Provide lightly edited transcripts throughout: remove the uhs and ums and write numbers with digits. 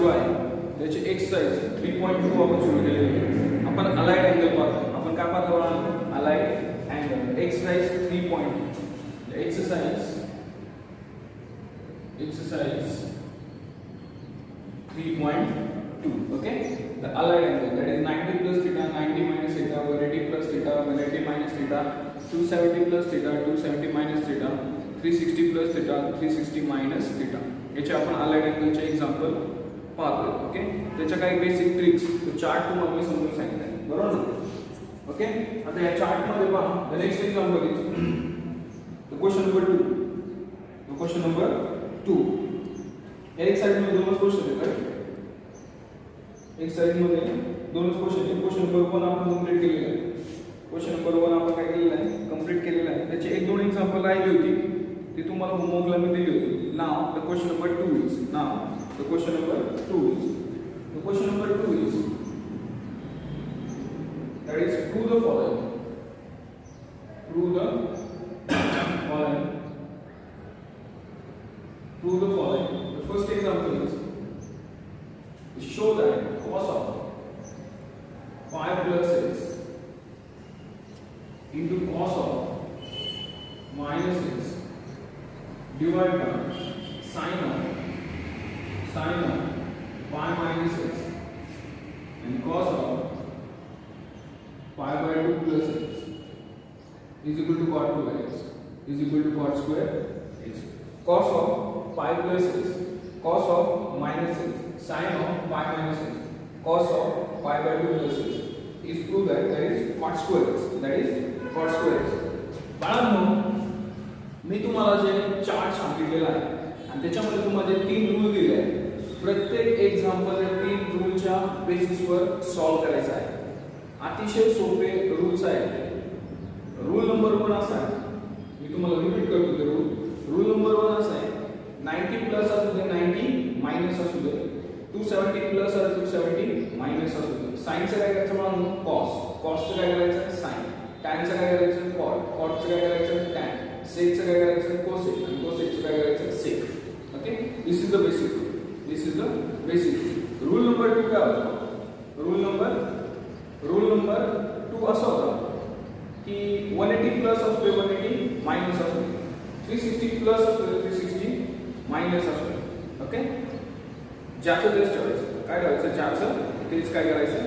y त्याची exercise 3.2 आपण सुरू केलेली आहे. आपण अलाइड अँगल पाहतो. आपण काय पाहतो? Allied angle exercise 3. Exercise 3.2. okay, the allied angle, that is 90 plus theta, 90 minus theta, 180 plus theta, 180 minus theta, 270 plus theta, 270 minus theta, 360 plus theta, 360 minus theta. याचे आपण allied angle चे एक्झाम्पल पाहतोय. Okay, त्याच्या काही बेसिक ट्रिक्स तो chart तुम्हाला मी समजून सांगितलं, बरोबर ना? ओके, आता या चार्ट मध्ये पहा. The next example is question number 2. Question number 2 एक साइड मध्ये दोनच क्वेश्चन आहेत. एक साइड मध्ये दोनच क्वेश्चन आहेत. क्वेश्चन नंबर 1 आपण कंप्लीट केलेला आहे. क्वेश्चन नंबर 1 आपण काय केलेलं आहे? कंप्लीट केलेला आहे. त्याचे एक दोन एक्झाम्पल राहिली होती, ती तुम्हाला होमवर्कला मी दिली होती. नाव the question number 2 is the question number 2 is that is prove the following. Prove the following. The first example is show that cos of 5 plus x into cos of minus x divided by sin of pi minus x and cos of pi by 2 plus x is equal to cot 2x is equal to cot square x. Cos of pi plus x, cos of minus x, sin of pi minus x, cos of pi by 2 plus x is proved that is cot square x. That is cot square x. बाळांनो, मी तुम्हाला जे chart सांगितलेला आहे आणि त्याच्यामध्ये तुम्हाला जे 3 rule दिले आहेत, प्रत्येक एक्झाम्पल या 3 रूलच्या बेसिसवर सॉल्व करायचा आहे. अतिशय सोपे रूल्स आहेत. रूल नंबर 1 असा आहे, मी तुम्हाला रिपीट करतो ते रूल नंबर 1 असा आहे, 90 प्लस असू दे 90 मायनस असू दे, 270 प्लस असू दे 270 मायनस असू दे. साइनचं काय करायचं म्हणून कॉसचं काय करायचं साइन, टॅनचं काय करायचं कॉटचं काय करायचं टॅन, सेकचं काय करायचं कोसेक आणि कोसेकचं काय करायचं sec. Okay, this is the basic rule number 2 काय होता? रूल नंबर 2 असा होता की 180 प्लस असू दे 180 मायनस असू दे, 360 प्लस असू दे 360 मायनस असू दे. ओके, ज्याचं तेच ठेवायचं. काय ठेवायचं? ज्याचं तेच काय करायचं?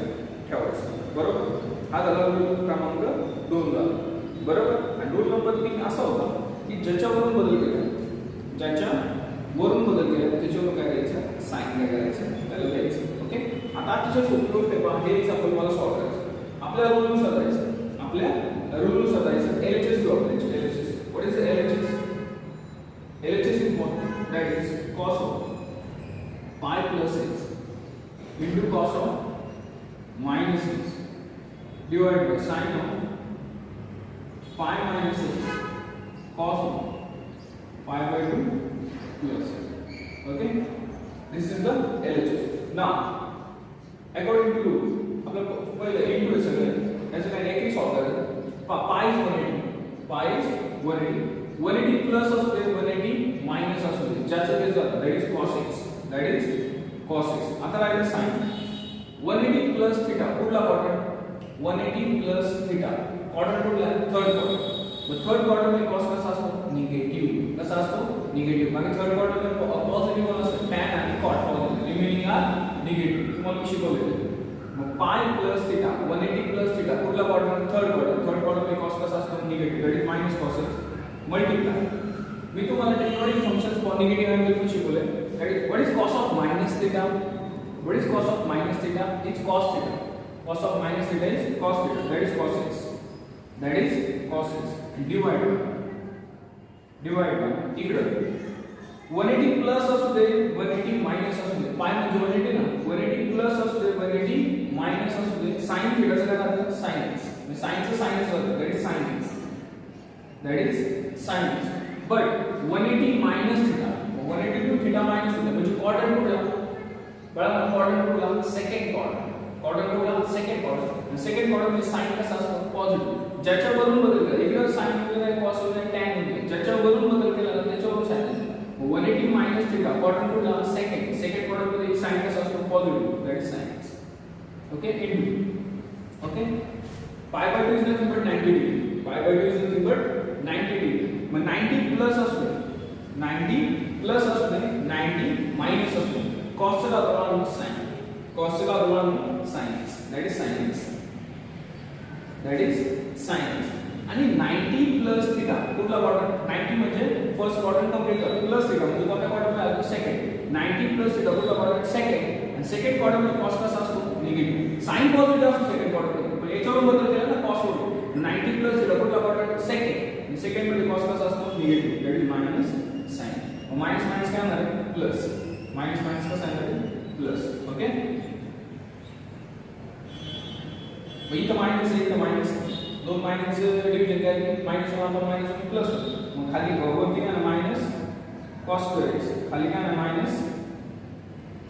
ठेवायचं. बरोबर, हा झाला रूल क्रमांक 2 झाला. बरोबर. आणि रूल नंबर 3 असा होता की ज्याच्यावरून बदल केला त्याच्यावरून काय करायचं? साइन काय करायचं? व्हॅल्यू घ्यायचं. ओके, आता अतिशय सोपी गोष्ट आहे. हे एक्झाम्पल मला सॉल्व करायचं. आपल्या रूलनुसार जायचं. LHS घेऊ आपण. LHS. What is the LHS? LHS is what? That is cos of pi plus x into cos of minus x divided by sin of pi minus x cos of pi by 2 plus x. Okay, this is the LHS. Now according to rule आपल्याला पहिले into सगळे याचं काय एक एक solve करायचं. pi is 180 180 plus असू दे 180 minus असू दे, ज्याचं ते झालं that is cos x. आता राहिलं sin 180 प्लस थीटा. कुठला क्वाड्रंट? 180 plus theta. क्वाड्रंट कुठला? Third quadrant. मग थर्ड क्वाड्रंट मध्ये cos कसा असतो? निगेटिव्ह. कसा असतो? निगेटिव्ह. म्हणजे थर्ड क्वाड्रंट मध्ये पॉझिटिव्ह असतो tan आणि cot positive, remaining are negative. तुम्हाला मी शिकवले. मग pi plus theta 180 plus theta कुठला क्वाड्रंट? थर्ड क्वाड्रंट मध्ये cos कसा असतो? Negative. That is minus cos x multiply. मी तुम्हाला technology functions for negative angle पण शिकवले. That is what is cos of minus theta? What is cos of minus theta? It's cos theta. Cos of minus theta is cos theta. That is cos x. That is cos x. Divided by इकडे 180 plus असू दे 180 minus असू दे. पाय म्हणजे 180 ना. 180 plus असू दे 180 minus असू दे. sin theta चं काय करतात? sin x. म्हणजे sin चं sin x होतं. That is sin x. That is sin x. But 180 minus theta. 180 to theta minus theta म्हणजे quadrant कुठला? बळा क्वाड्रंट कुठला? Second quadrant. सेकंड क्वाड्रंट म्हणजे साइन कसा असतो? पॉझिटिव्ह. ज्याच्यावरून बदल केला इकडे साइन वगैरे आहे, कॉस वगैरे टॅन वगैरे ज्याच्यावरून बदल केला त्याच्यावरून साइन. 180 मायनस थीटा क्वाड्रंट कुठला? सेकंड क्वाड्रंट मध्ये साइन कसा असतो? is sin x. Okay, into. Okay, pi by 2 is nothing but 90 degree. Pi by 2 is nothing but 90 degree. मग 90 प्लस असतो 90 प्लस असतो 90 मायनस असतो cos चा गुणाकार sin. cos चा गुणाकार sin x. That is sin x. That is sin x. आणि 90 plus theta कुठला क्वाड्रंट 90 म्हणजे फर्स्ट क्वाड्रंट कंप्लीट कर प्लस थीटा म्हणजे कोणत्या क्वाड्रंट मध्ये आलो सेकंड 90 प्लस थीटा कुठला क्वाड्रंट सेकंड आणि सेकंड क्वाड्रंट मध्ये cos कसा असतो निगेटिव्ह साइन पॉझिटिव्ह असतो सेकंड क्वाड्रंट मध्ये पण याच्यावरून बदल केला ना cos होतो 90 प्लस थीटा कुठला क्वाड्रंट सेकंड आणि सेकंड मध्ये cos कसा असतो negative that is minus sin minus minus काय होणार आहे प्लस मायनस मायनस कसा येणार आहे प्लस ओके इथं मायनस आहे इथं मायनस दोन मायनस डिव्हिजन काय मायनस वन मायनस प्लस मग खाली वरती काय मायनस cos स्क्वेअर x खाली काय मायनस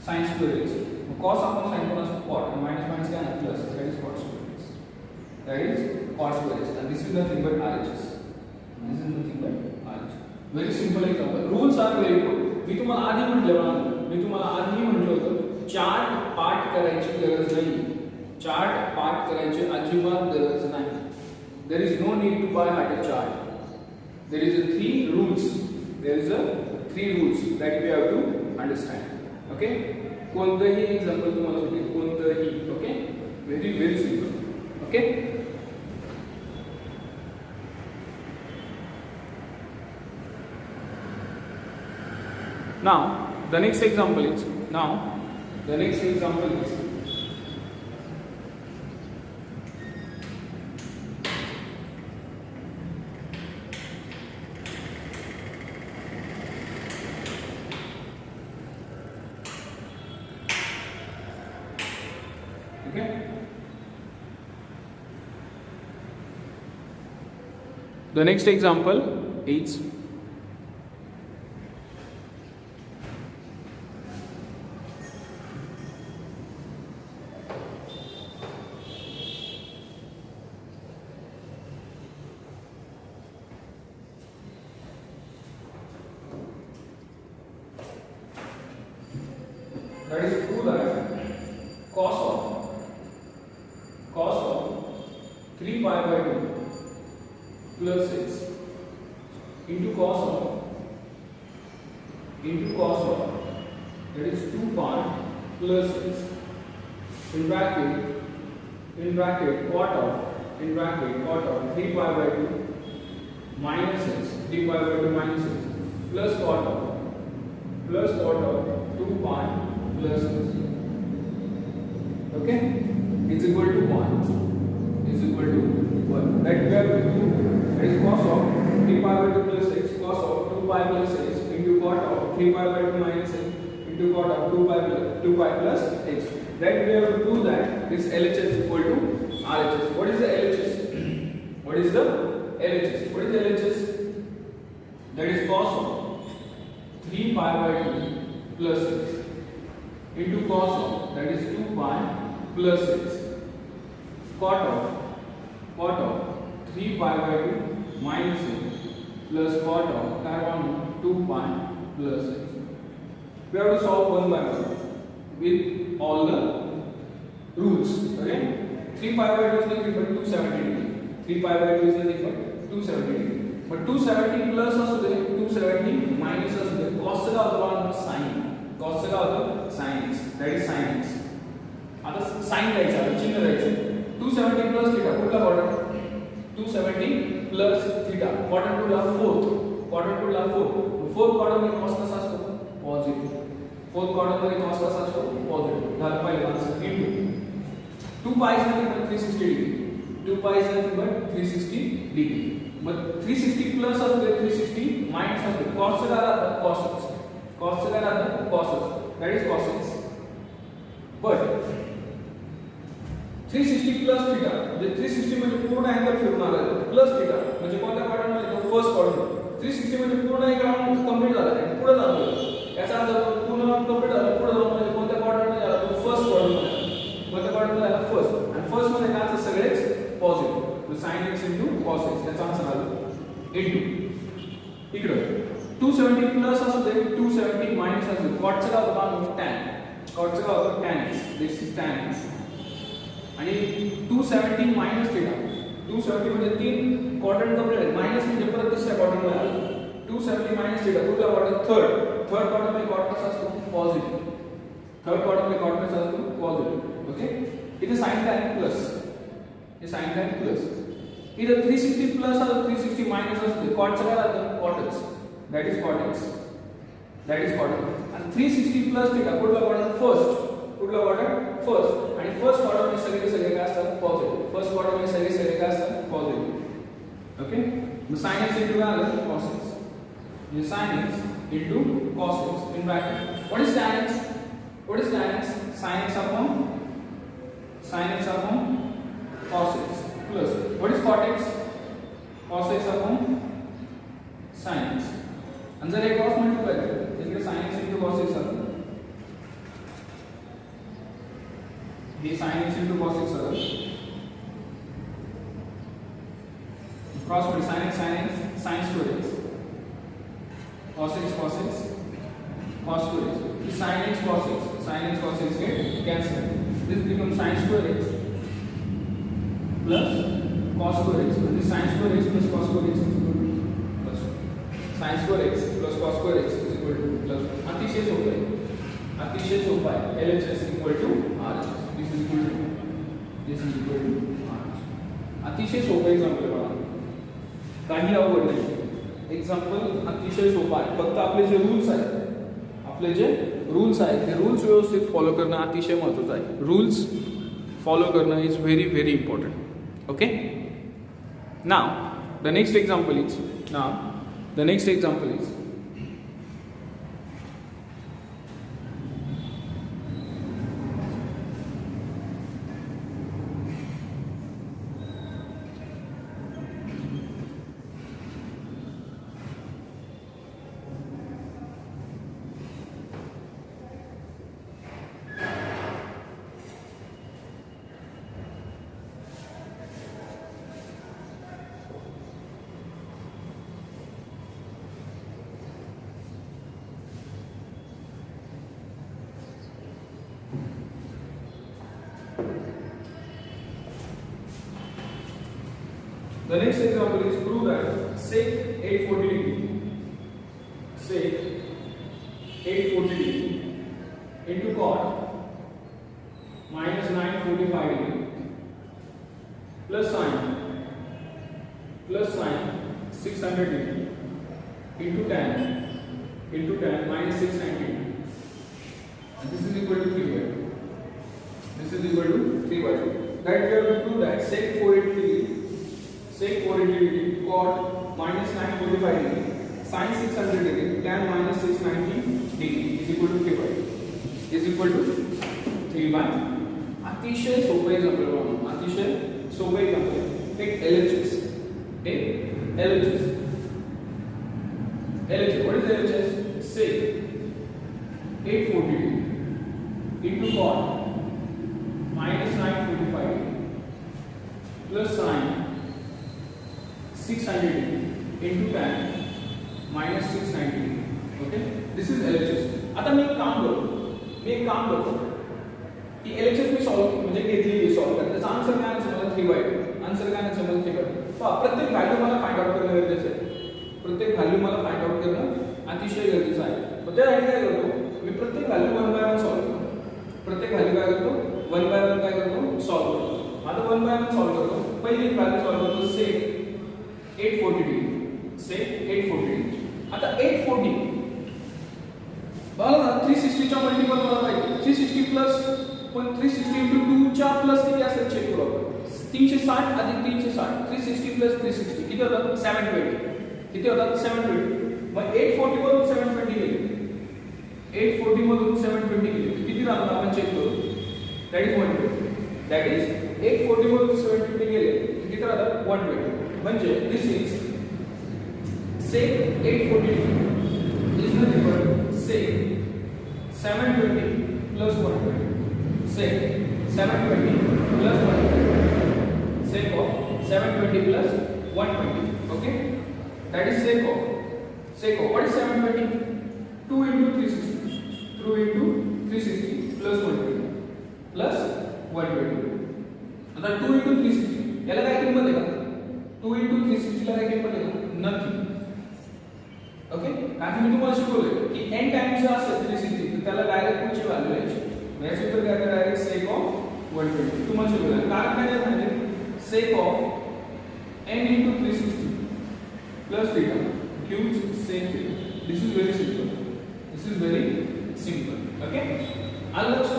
sin स्क्वेअर x मग cos अपॉन sin कोण असतो cot मायनस मायनस काय plus that is cot square x that is cos square x and this is nothing but RHS. This is nothing but RHS. Very simple example. Rules are very good. मी तुम्हाला आधी म्हटलं होतं chart पाठ करायची गरज नाही chart पाठ करायची अजिबात गरज नाही there is no need to buy hard chart there is a three rules that we have to understand okay कोणतेही एक्झाम्पल तुम्हाला सुटेल कोणतेही okay very simple okay now the next example is okay the next example is that is true that cos of 3 pi by 2 plus 6 into cos of that is 2 pi plus 6 in bracket cot of 3 pi by 2 minus 6 3 pi by 2 minus 6 plus cot of 2 pi plus 6 okay is equal to 1 that we have to do that is cos of 3 pi by 2 plus 6 cos of 2 pi plus 6 into cot of 3 pi by 2 minus 6 into cot of 2 pi plus 6 that we have to do that this LHS is equal to RHS what is the LHS that is cos of 3 pi by 2 plus 6 into cos of that is 2 pi plus 6 cot of 3 pi by 2 minus 6 plus cot of 2 pi plus 6 we have to solve one by one with all the rules okay 3 pi by 2 is nothing but 270 degree 3 pi by 2 is nothing but 270 degree but 270 plus असू दे 270 minus असू दे cos चा होता sin x that is sin x आता sin द्यायचा चिन्ह द्यायचं 270 plus theta कुठला quadrant 270 plus theta quadrant कुठला फोर्थ क्वाड्रंट मध्ये cos कसा असतो पॉझिटिव्ह फोर्थ क्वाड्रंट मध्ये cos कसा असतो पॉझिटिव्ह झालं पहिलं answer into 2 pi is nothing but 360 degree 2 pi is nothing but 360 degree मग 360 प्लस असते 360 मायनस असते cos चा काय राहतं cos that is cos x but 360 plus theta म्हणजे 360 म्हणजे पूर्ण अँगल फिरून आला प्लस थीटा म्हणजे कोणत्या क्वाड्रंट मध्ये तो फर्स्ट क्वाड्रंट 360 म्हणजे पूर्ण एक राउंड कंप्लीट झाला आणि पुढे जातो याचा अर्थ पूर्ण राउंड कंप्लीट झाला पुढे जाऊन म्हणजे कोणत्या क्वाड्रंट मध्ये आला तो फर्स्ट क्वाड्रंट मध्ये कोणत्या क्वाड्रंट मध्ये आला फर्स्ट आणि फर्स्ट मध्ये काय असतं सगळेच पॉझिटिव्ह तो sin x cos x याचा आन्सर आला इनटू इकडे 270 प्लस असू दे 270 मायनस असू दे cot चा काय होता tan कॉटचं काय होतं tan x, this is tan x आणि 270 मायनस थिटा, 270 म्हणजे 3 क्वाड्रंट कंप्लीट आहे, मायनस म्हणजे परत दुसऱ्या क्वाड्रंटला आलं, 270 मायनस थिटा कुठला क्वाड्रंट, थर्ड क्वाड्रंट कॉट कसा असतो पॉझिटिव्ह, थर्ड क्वाड्रंट कॉट कसा असतो पॉझिटिव्ह. ओके, इथे sin tan प्लस, हे sin tan प्लस, इथे 360 प्लस आणि 360 मायनस असते, कॉटचं काय राहतं कॉटच, that is cot x, that is cot x. आणि 360 प्लस थिटा कुठला क्वाड्रंट, कुठला क्वाड्रंट फर्स्ट, आणि फर्स्ट क्वाड्रंट मध्ये सगळे काय असतात पॉझिटिव्ह, फर्स्ट क्वाड्रंट मध्ये सगळे काय असतात पॉझिटिव्ह. ओके, मग sin x इनटू काय आलं cos x, म्हणजे sin x into cos x in bracket. What is tan x, what is tan x, sin x upon cos x plus what is cot x, cos x upon sin x. आणि जर एक cross multiply केलं तर इकडे sin x into cos x आलं, हे sin x into cos x आलं, cross मध्ये sin x sin square x, cos x cos square x, sin x cos x get cancelled, this becomes sin square x plus cos square x, and this sin square x plus cos square x is equal to plus 1, sin square x plus cos square x is equal to plus 1. अतिशय सोपं आहे, LHS equal to RHS, this is equal to RHS. अतिशय सोपं example बघा, काही अवघड नाही, example अतिशय सोपं आहे, फक्त आपले जे रूल्स आहेत ते रूल्स व्यवस्थित फॉलो करणं अतिशय महत्त्वाचं आहे. रूल्स फॉलो करणं is very very important. Okay, now the next example is the next example is prove that sec 840 degree into cot minus 945 degree plus sin 600 degree into tan minus 690 degree, and this is equal to 3 by 2. That we have to prove that sec 480 degree cot minus 945 degree sin 600 degree tan minus 690 degree is equal to 3 by 2. अतिशय सोपं example एक LHS. What is LHS? Sec 840 degree into cot minus 945 degree plus sin 600 degree into tan minus 690 degree. Okay, this is LHS. आता मी एक काम करतो की LHS मी solve म्हणजे घेतलेली सॉल्व करतो, त्याचा आन्सर काय आन्सर मला 3 by 2. प्रत्येक व्हॅल्यू मला फाइंड आउट करणं गरजेचं आहे, अतिशय गरजेचं आहे. मग त्यासाठी काय करतो मी, प्रत्येक व्हॅल्यू 1 by 1 सॉल्व करतो, सॉल्व करतो. आता 1 by 1 सॉल्व करतो. पहिली व्हॅल्यू सॉल्व करतो sec 840 degree. आता 840 बघा ना, 360 च्या मल्टिपल मला पाहिजे, 360 प्लस, पण 360 into 2 च्या प्लस किती असेल चेक करू आपण. 360 अधिक 360, 360 प्लस 360 किती होतात 720. मग 840 मधून 720 गेले, किती राहतात आपण चेक करू. That is 120. 840 मधून 720 गेले किती राहतात 120. म्हणजे दिस is sec 840 is nothing but sec 720 plus 120. Sec 720 plus 120. Sec of 720 plus 120. Okay, that is sec of what is 720? 2 into 360 plus 120 तुम्हाला शिकवलं कारण काय झाले sec of n into 360 plus theta gives sec theta. This is very simple. This is very simple. Okay. Also,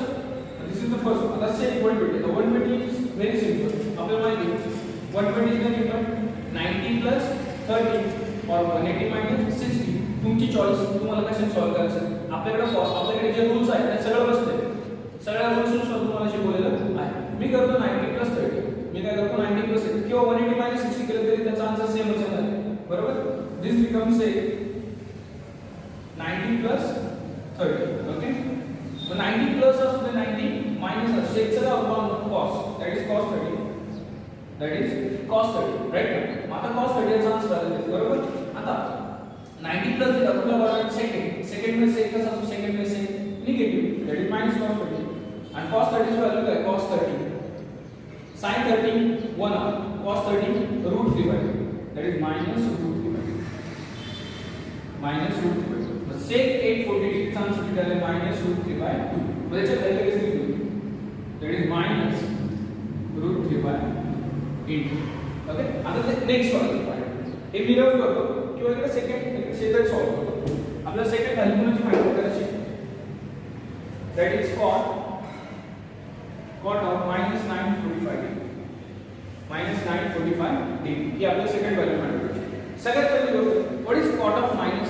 this is the first one. Let's say 120. The 120 is very simple. आपल्याला माहिती आहे 120 is equal 90 plus 30 or 180 minus 60. तुमची choice तुम्हाला कशाने solve करायचं आपल्याकडे जे rules आहेत ते सगळं बसते सगळ्या रूल्स नुसार तुम्हाला शिकवलेलं आहे मी करतो 90 plus 30 मी काय करतो 90 plus 30 किंवा 180 minus 60 केलं तरी त्याचा आन्सर सेम असेल बरोबर this becomes say 90 plus 30 okay so 90 plus असू दे 90 minus sec चा upon cos that is cos 30 right आता cos 30 चा आन्सर आला बरोबर आता 90 plus theta आपला बरोबर सेकंड में sec कसं असतो सेकंड में sec negative that is minus cos 30 and cos 30 ची व्हॅल्यू काय cos 30 sin 30 1 cos 30 root 3 that is minus root 3 minus root 3 but sec 840 degree चा आन्सर किती आला minus root 3 by 2 म्हणजे याची व्हॅल्यू किती निघली that is minus root 3 by 8 okay आता ते नेक्स्ट वाला हे मी रफ करतो किंवा इकडे सेकंड सॉल्व करतो आपल्याला सेकंड व्हॅल्यू म्हणजे फाइंड आउट करायची that is cot of minus 945 degree ये आपल्याला सेकंड व्हॅल्यू फाइंड करायची सगळ्यात पहिली गोष्ट what is cot of minus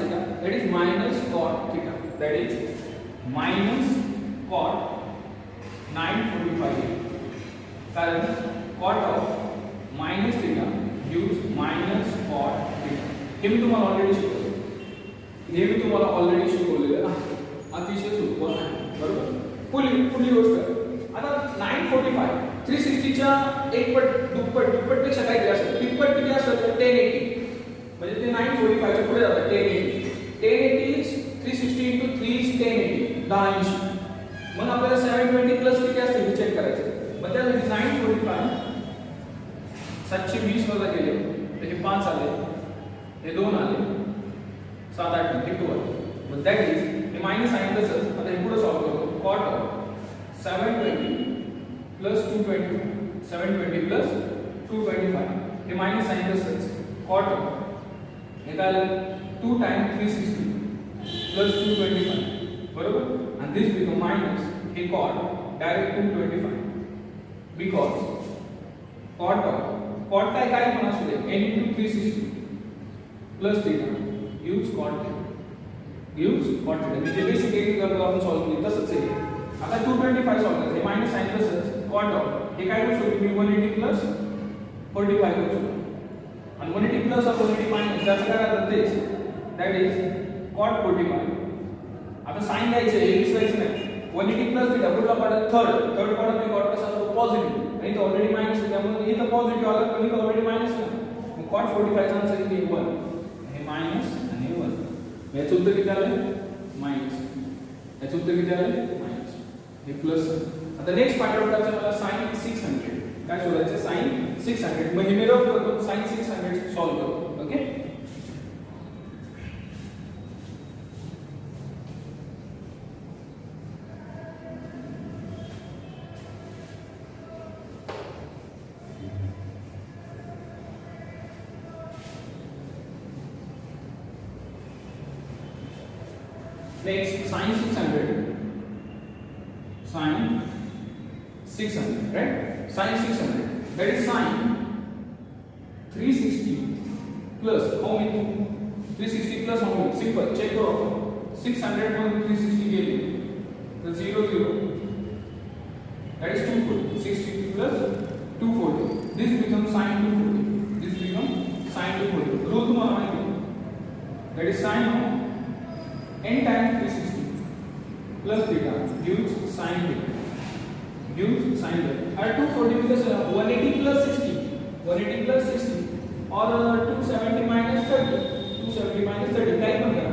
theta that is minus cot theta that is minus cot 945 degree कारण cot of minus theta gives minus cot theta हे मी तुम्हाला already शिकवलेलं आहे अतिशय सोपं आहे बरोबर पुढली गोष्ट आता 945 360 च्या दुप्पट पेक्षा काय दिलं असेल तिप्पट किती असेल तर 1080 म्हणजे ते 945 च्या पुढे जातं 1080 is 360 into 3 is 1080 1080 मग आपल्याला 720 प्लस किती असते हे चेक करायचं मग त्यासाठी 945 720 वजा केले तर हे 5 आले हे 2 आले 7 8 हे 2 आले मग दॅट इज हे मायनस साइन तसंच आता हे पुढे सॉल्व करतो cot of 720 plus 220 720 plus 225 हे मायनस साइन तसंच cot of हे काय आलं 2 times 360 plus 225 बरोबर and this become minus हे cot direct 225 because cot काय पण असू दे n into 360 plus theta gives cot theta म्हणजे बेसिक एक करतो आपण सॉल्व केली तसंच आहे आता 225 सॉल्व करायचं हे मायनस साइन तसंच cot of हे काय करू शकतो मी 180 plus 45 करू शकतो आणि 180 plus और 180 मायनस त्याचं काय राहतं तेच दॅट इज cot 45 आता साइन द्यायचं हे विसरायचं नाही 180 plus theta पुढला पार्ट थर्ड पार्ट मी cot कसा असतो पॉझिटिव्ह आणि तो ऑलरेडी मायनस आहे त्यामुळे इथं पॉझिटिव्ह आलं पण इथं ऑलरेडी मायनस आहे मग cot 45 चा आन्सर किती 1 हे मायनस आणि 1 याचं उत्तर किती आलं मायनस याचं उत्तर किती आलं मायनस हे प्लस आता नेक्स्ट पार्ट आउट करायचं मला sin 600 काय शोधायचं sin 600 म्हणजे मी रफ करतो sin 600 सॉल्व करतो okay next sin 600 right sin 600 that is sin 360 plus how many 360 plus how many simple check करो 600 मध्ये 360 गेले तर 0 0 that is 240 650 plus 240 this becomes sin 240 rule तुम्हाला माहिती आहे that is sin of n times 360 plus theta gives sin theta और 240 because 180 plus 60 or 270 minus 30 काय पण करा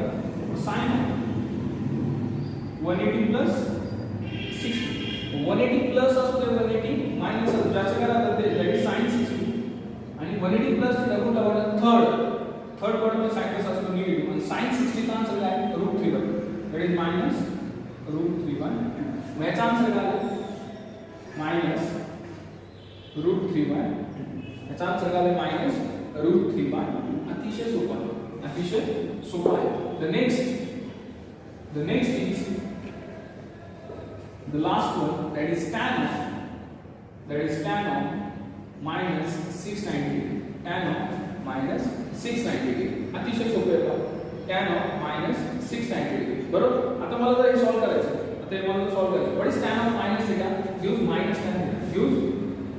sin 180 plus 60 180 plus असतो 180 minus ज्याचं काय राहतं ते that is sin 60 आणि 180 plus theta कुठला वाटतं थर्ड पार्ट में sin कसा असतो निगेटिव्ह आणि sin 60 चा आन्सर काय √3 that is minus √3 by 2 मग याचा आन्सर काय आला मायनस √3/2. याचा आन्सर काय आला मायनस √3/2. अतिशय सोपा आहे, अतिशय सोपा आहे. The next is the last one, that is tan of minus 690. tan of minus 690. अतिशय सोपे आहे बघा. tan of minus 690. बरोबर. आता मला जर हे सॉल्व करायचं, आता हे मला सॉल्व करायचं. what is tan of minus theta? use minus tan theta. use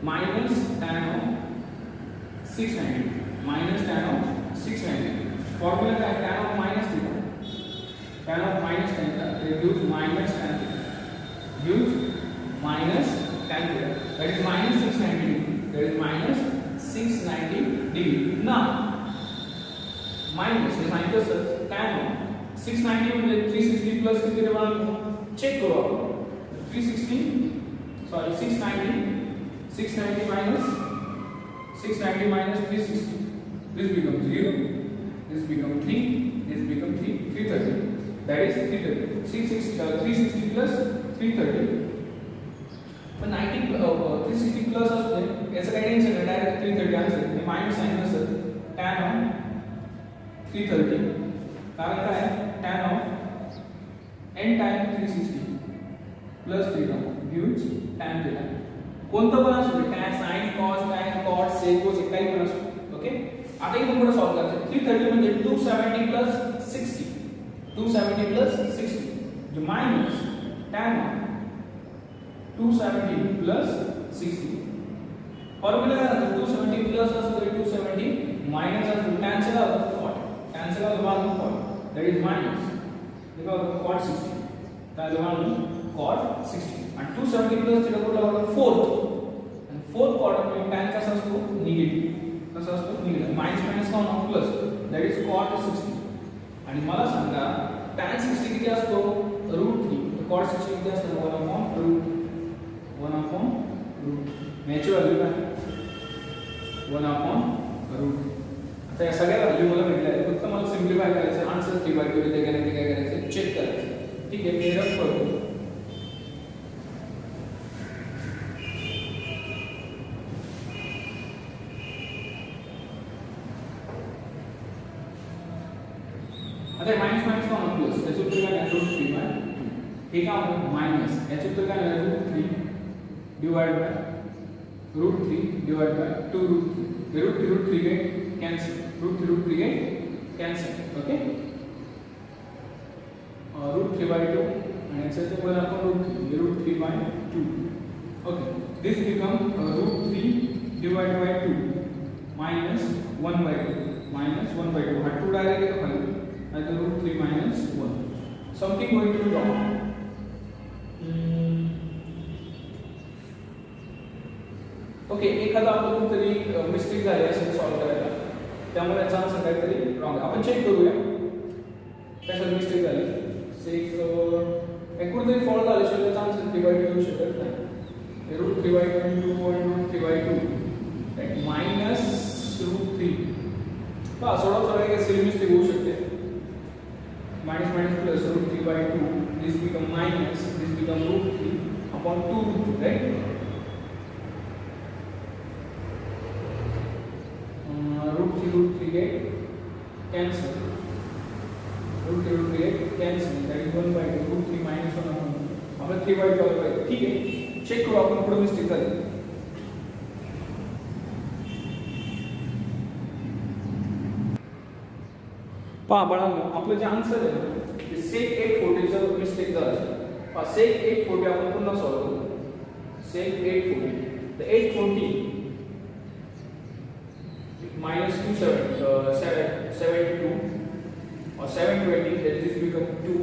minus tan of 690. minus tan of 690. Formula काय? tan of minus theta. tan of minus tan theta. use minus tan theta. use minus tan theta, that is minus 690 degree. That is minus 690 degree. Now minus हे सांगितलं sir tan of 690 म्हणजे 360 plus किती रे मला check करू आपण. 690 minus 690 minus 360. This becomes 0. This becomes 3. This becomes 330. That is 330. 360 plus 330. पण 360 plus असते याचं काही टेन्शन नाही, डायरेक्ट 330 आन्सर. हे मायनस साइन असतं tan ऑफ 330. कारण काय tan of n time 360 plus theta gives tan theta. कोणतं पण असू दे, tan sin cos tan cot sec cos काही पण असू. ओके. आता इथून पुढे सॉल्व करायचं. 330 म्हणजे 270 प्लस 60. 270 प्लस 60 जो minus tan of 270 plus 60. Formula काय आहे? 270 प्लस असतो 270 माइनस असतो tan चे काय cot. tan चे काय होतं cot. That is minus देखो cot 60. काय होतं cot 60. आणि 270 प्लस थीटा कुठला होता 4th. आणि 4th क्वाड्रंट में tan कसा असतो निगेटिव्ह. कसा असतो निगेटिव्ह. माइनस माइनस का होणार प्लस. That is cot 60. आणि मला सांगा tan 60 किती असतो √3. तर cot 60 किती असतो 1/√3. 1/√3. याची व्हॅल्यू काय 1/√3. आता या सगळ्या व्हॅल्यू मला भेटल्या आहेत. फक्त मला सिम्प्लिफाय करायचं. आन्सर 3/2 येते का नाही काय करायचं चेक करायचं. ठीक आहे. मी रफ करतो. आता माइनस माइनस का होणार प्लस. त्याचं उत्तर काय आहे √3/2. हे काय होणार माइनस. याचं उत्तर काय आहे √3 डिवाइड बाय √3 डिवाइड बाय 2√3. हे √3 get cancel. √3 get cancel. Okay. √3/2 आणि याचं ते बरोबर आपण √3/2. Okay. This become √3 divide by 2 minus 1/2 minus 1/2. हा 2 डायरेक्ट येतो खाली. either √3 minus 1. Something going to be wrong. Okay. एखादा आपलं कुठेतरी मिस्टेक झाली असेल सॉल्व करायला, त्यामुळे याचा आन्सर काहीतरी रॉंग आहे. आपण चेक करूया कशात मिस्टेक झाली. एक कुठेतरी फॉल्ट झाल्याशिवाय त्याचा आन्सर 3/2 येऊ शकत नाही. √3/2 मायनस √3. पहा सोडा काही सिली मिस्टेक होऊ शकते. minus minus plus √3/2. This become minus. This become √3 upon 2√3, right? √3 get cancel. √3 get cancel. That is 1/2. √3 minus 1 upon 2. आपला 3/2 आला पाहिजे. ठीक आहे. चेक करू आपण पुढे मिस्टेक झाली. पहा बाळांनो, आपलं जे आन्सर आहे ते sec 840चं मिस्टेक झालं. पहा sec 840 आपण पुन्हा सॉल्व करू. sec 840. The 840 minus 772 or 720, that this become 2,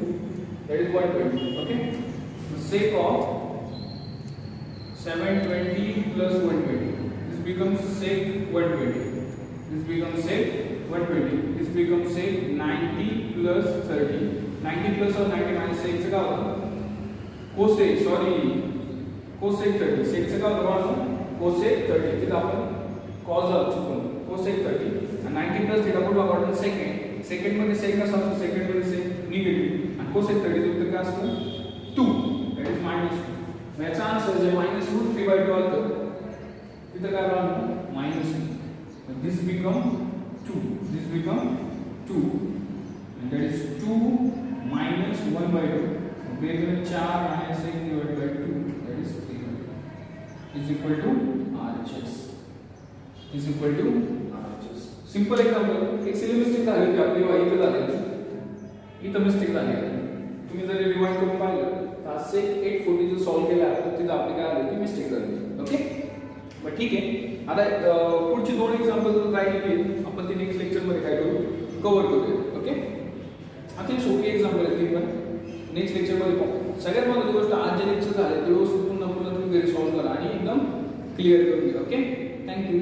that is 120. Okay. The sec of 720 plus 120. This becomes sec 120. This becomes sec 120. This becomes sec 90 plus 30. 90 plus or 90 minus sec चं काय होतं? cosec. Sorry, cosec 30. sec चं काय होतं? cosec 30. तिला आपण cos चुकून cosec 30. आणि 90 plus theta कुठला वाढतो? सेकंड. सेकंड मध्ये sec कसा असतो? सेकंड मध्ये sec निगेटिव्ह. आणि cosec 30 चं उत्तर काय असतं? 2. That is minus 2. याचा आन्सर जे -√3/2 आलं तिथं काय राहणार -2. This become 2. This become 2 and that is 2 minus 1/2. बेगन 4 minus 1 divided by 2 that is 3 is equal to RHS. Is equal to RHS. Simple example एक सिली मिस्टेक झाली की आपली इथं झाली इथं मिस्टेक झाली तुम्ही जर रिवाइंड करून पाहिलं तर असे 840 जर सॉल्व्ह केला तर तिथं आपली काय आली की मिस्टेक झाली. ओके मग ठीक आहे. आता पुढची 2 एक्झाम्पल राहिलेली आपण ती नेक्स्ट लेक्चरमध्ये काय करू कव्हर करूया. ओके आता सोपी एक्झाम्पल आहे ती पण नेक्स्ट लेक्चरमध्ये पाहू. सगळ्यात महत्त्वाची गोष्ट आज जे लेक्चर झाले ते व्यवस्थित पुन्हा तुम्ही घरी सॉल्व्ह करा आणि एकदम क्लिअर करून घ्या. Okay thank you.